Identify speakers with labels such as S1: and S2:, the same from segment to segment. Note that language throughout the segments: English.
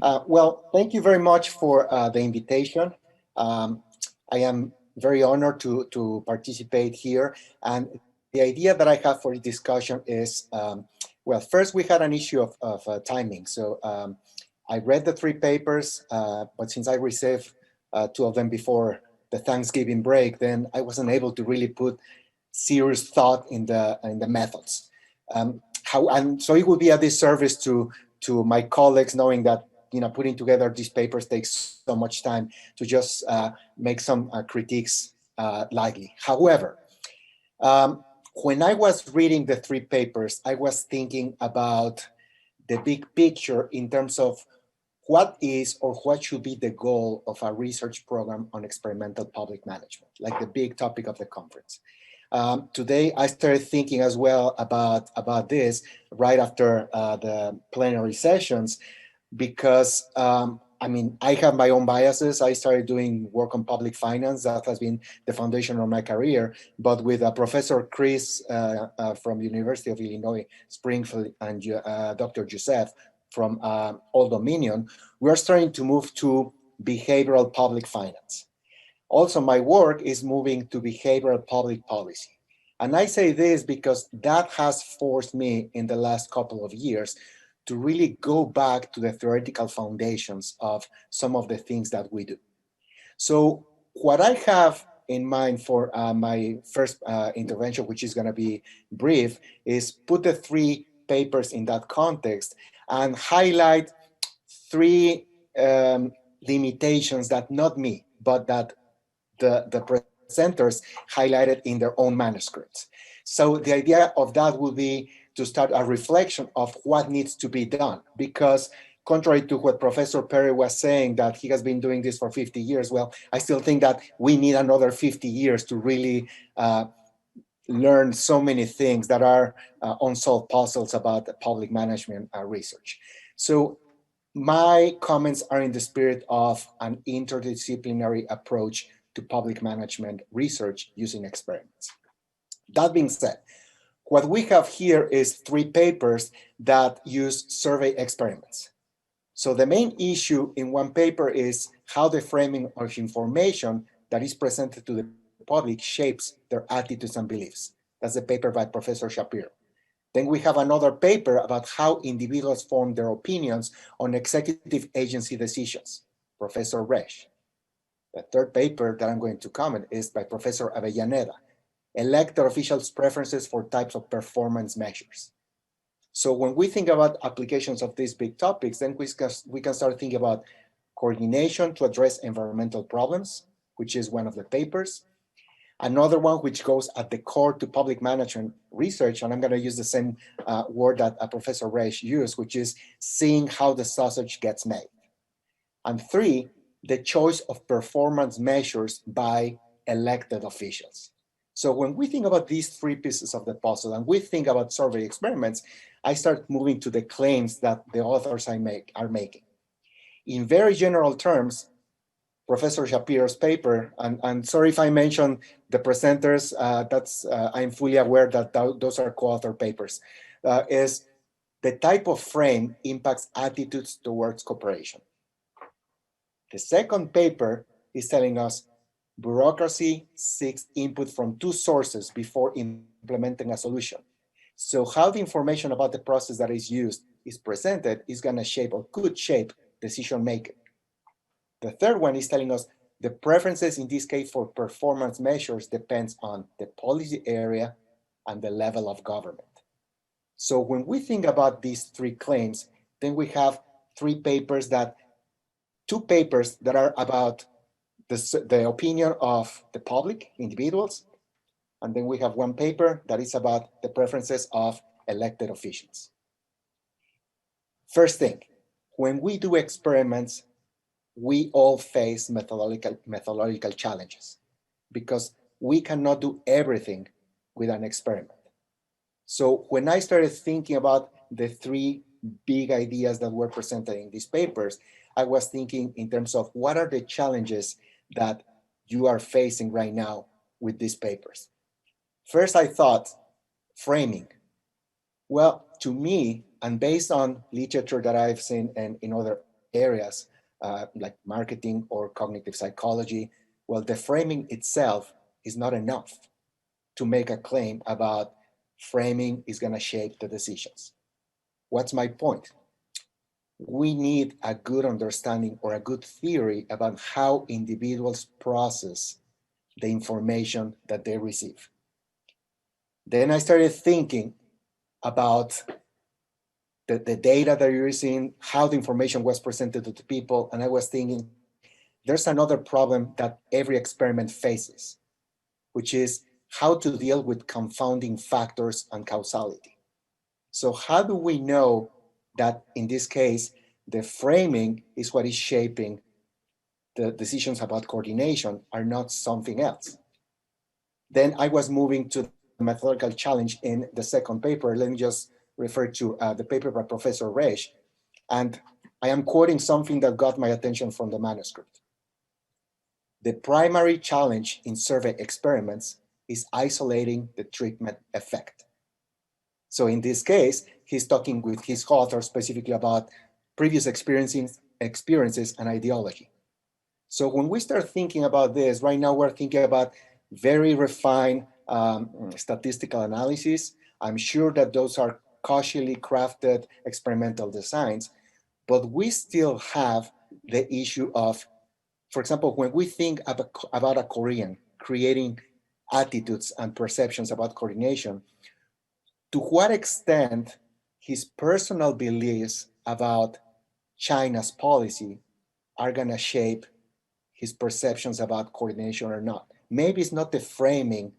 S1: Well, thank you very much for the invitation. Um, I am very honored to participate here. And the idea that I have for the discussion is, well, first we had an issue of timing. So I read the three papers, but since I received two of them before the Thanksgiving break, then I wasn't able to really put serious thought in the methods. And so it would be a disservice to my colleagues, knowing that putting together these papers takes so much time to just make some critiques lightly. However, um, when I was reading the three papers, I was thinking about the big picture in terms of what is or what should be the goal of a research program on experimental public management, like the big topic of the conference. Today, I started thinking as well about this right after the plenary sessions, because I mean, I have my own biases. I started doing work on public finance. That has been the foundation of my career. But with Professor Chris from the University of Illinois, Springfield, and Dr. Joseph from Old Dominion, we are starting to move to behavioral public finance. Also, my work is moving to behavioral public policy. And I say this because that has forced me in the last couple of years to really go back to the theoretical foundations of some of the things that we do. So what I have in mind for my first intervention, which is going to be brief, is put the three papers in that context and highlight three limitations that not me, but that the presenters highlighted in their own manuscripts. So the idea of that will be to start a reflection of what needs to be done, because contrary to what Professor Perry was saying, that he has been doing this for 50 years, well, I still think that we need another 50 years to really learn so many things that are unsolved puzzles about public management research. So my comments are in the spirit of an interdisciplinary approach to public management research using experiments. That being said, what we have here is three papers that use survey experiments. So the main issue in one paper is how the framing of information that is presented to the public shapes their attitudes and beliefs. That's the paper by Professor Shapiro. Then we have another paper about how individuals form their opinions on executive agency decisions, Professor Resch. The third paper that I'm going to comment is by Professor Avellaneda, elected officials' preferences for types of performance measures. So when we think about applications of these big topics, then we can start thinking about coordination to address environmental problems, which is one of the papers. Another one which goes at the core to public management research, and I'm going to use the same word that Professor Reich used, which is seeing how the sausage gets made. And three, the choice of performance measures by elected officials. So when we think about these three pieces of the puzzle and we think about survey experiments, I start moving to the claims that the authors are making. In very general terms, Professor Shapiro's paper, and sorry if I mention the presenters, I'm fully aware that those are co-author papers, is the type of frame impacts attitudes towards cooperation. The second paper is telling us bureaucracy seeks input from two sources before implementing a solution. So how the information about the process that is used is presented is going to shape or could shape decision making. The third one is telling us the preferences in this case for performance measures depends on the policy area and the level of government. So when we think about these three claims, then we have two papers that are about the opinion of the public, individuals, and then we have one paper that is about the preferences of elected officials. First thing, when we do experiments, we all face methodological challenges because we cannot do everything with an experiment. So when I started thinking about the three big ideas that were presented in these papers, I was thinking in terms of what are the challenges that you are facing right now with these papers. First, I thought framing. Well, to me, and based on literature that I've seen and in other areas like marketing or cognitive psychology, well, the framing itself is not enough to make a claim about framing is going to shape the decisions. What's my point? We need a good understanding or a good theory about how individuals process the information that they receive. Then I started thinking about the data that you're using, how the information was presented to the people, and I was thinking, there's another problem that every experiment faces, which is how to deal with confounding factors and causality. So how do we know that in this case, the framing is what is shaping the decisions about coordination are not something else? Then I was moving to the methodological challenge in the second paper. Let me just refer to the paper by Professor Reisch. And I am quoting something that got my attention from the manuscript. The primary challenge in survey experiments is isolating the treatment effect. So in this case, he's talking with his author specifically about previous experiences and ideology. So when we start thinking about this, right now we're thinking about very refined statistical analysis. I'm sure that those are cautiously crafted experimental designs, but we still have the issue of, for example, when we think about a Korean creating attitudes and perceptions about coordination, to what extent his personal beliefs about China's policy are going to shape his perceptions about coordination or not. Maybe it's not the framing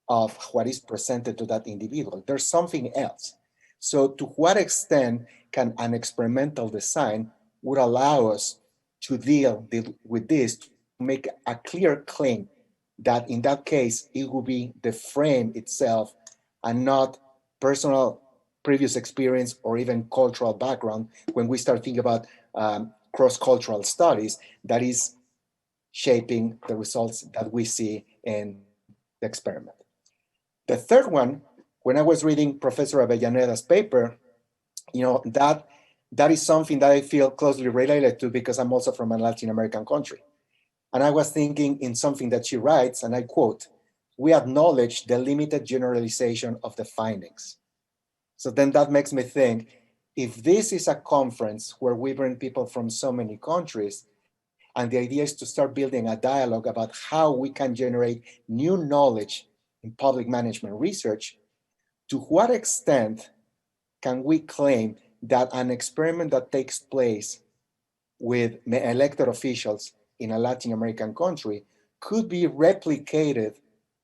S1: of what is presented to that individual. There's something else. So to what extent can an experimental design would allow us to deal with this, to make a clear claim that in that case, it will be the frame itself and not personal previous experience or even cultural background when we start thinking about cross-cultural studies that is shaping the results that we see in the experiment. The third one, when I was reading Professor Avellaneda's paper, that is something that I feel closely related to because I'm also from a Latin American country. And I was thinking in something that she writes, and I quote, "We acknowledge the limited generalization of the findings." So then that makes me think, if this is a conference where we bring people from so many countries, and the idea is to start building a dialogue about how we can generate new knowledge in public management research, to what extent can we claim that an experiment that takes place with elected officials in a Latin American country could be replicated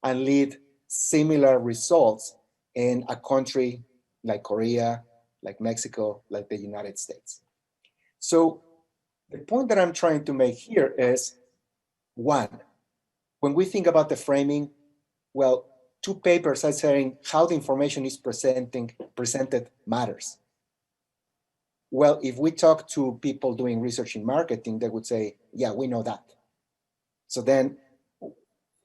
S1: and lead similar results in a country like Korea, like Mexico, like the United States? So the point that I'm trying to make here is, one, when we think about the framing, well, two papers are saying how the information is presented matters. Well, if we talk to people doing research in marketing, they would say, yeah, we know that. So then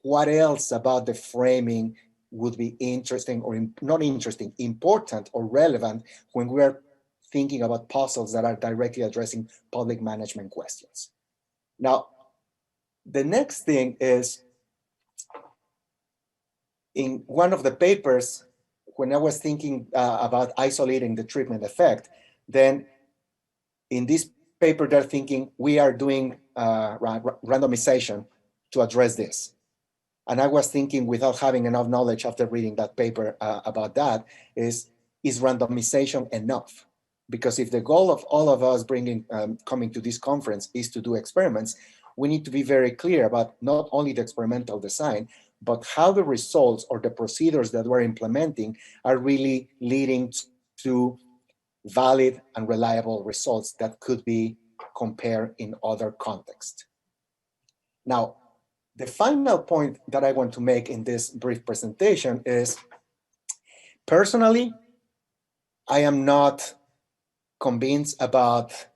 S1: what else about the framing would be interesting or not interesting, important or relevant when we're thinking about puzzles that are directly addressing public management questions? Now, the next thing is, in one of the papers, when I was thinking about isolating the treatment effect, then in this paper, they're thinking we are doing randomization to address this. And I was thinking, without having enough knowledge after reading that paper about that, is randomization enough? Because if the goal of all of us coming to this conference is to do experiments, we need to be very clear about not only the experimental design, but how the results or the procedures that we're implementing are really leading to valid and reliable results that could be compared in other contexts. Now, the final point that I want to make in this brief presentation is, personally, I am not convinced about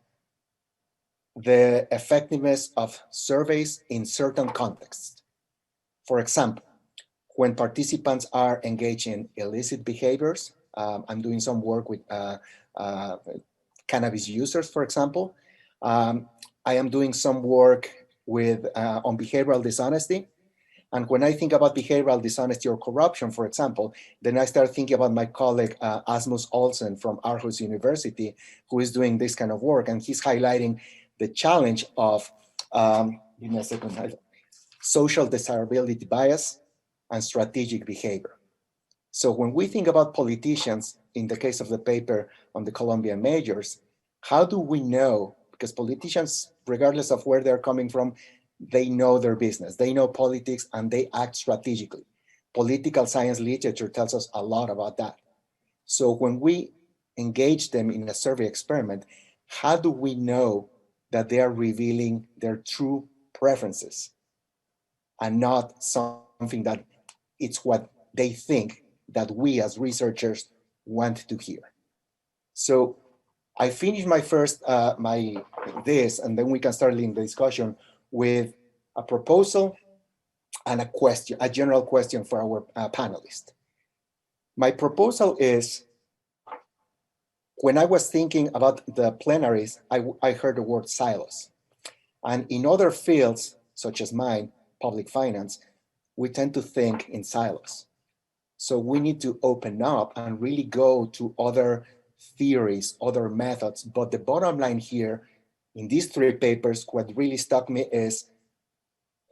S1: the effectiveness of surveys in certain contexts. For example, when participants are engaged in illicit behaviors, I'm doing some work with cannabis users, for example. I am doing some work with on behavioral dishonesty. And when I think about behavioral dishonesty or corruption, for example, then I start thinking about my colleague Asmus Olsen from Aarhus University, who is doing this kind of work. And he's highlighting the challenge of, give me a second, social desirability bias and strategic behavior. So when we think about politicians, in the case of the paper on the Colombian majors, how do we know? Because politicians, regardless of where they're coming from, they know their business, they know politics, and they act strategically. Political science literature tells us a lot about that. So when we engage them in a survey experiment, how do we know that they are revealing their true preferences and not something that it's what they think that we as researchers want to hear? So I finished my first, this, and then we can start in the discussion with a proposal and a question, a general question for our panelists. My proposal is, when I was thinking about the plenaries, I heard the word silos. And in other fields, such as mine, public finance, we tend to think in silos. So we need to open up and really go to other theories, other methods. But the bottom line here, in these three papers, what really stuck me is,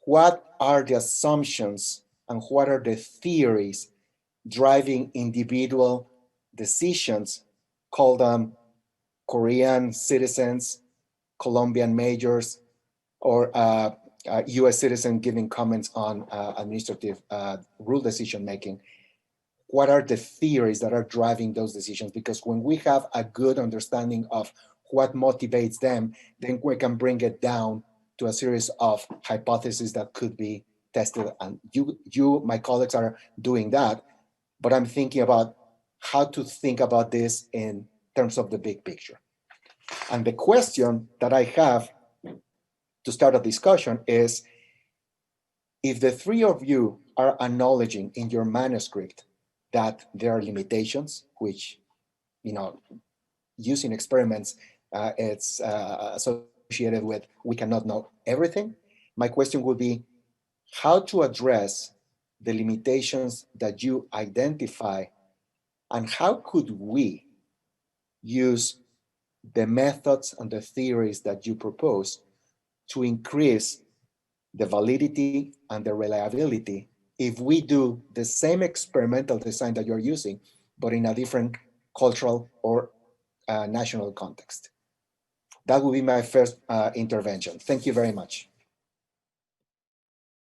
S1: what are the assumptions and what are the theories driving individual decisions, call them Korean citizens, Colombian majors, or US citizen giving comments on administrative rule decision making. What are the theories that are driving those decisions? Because when we have a good understanding of what motivates them, then we can bring it down to a series of hypotheses that could be tested. And you, my colleagues, are doing that. But I'm thinking about how to think about this in terms of the big picture. And the question that I have to start a discussion is, if the three of you are acknowledging in your manuscript that there are limitations, which, using experiments, it's associated with, we cannot know everything. My question would be, how to address the limitations that you identify, and how could we use the methods and the theories that you propose to increase the validity and the reliability if we do the same experimental design that you're using, but in a different cultural or national context? That would be my first intervention. Thank you very much.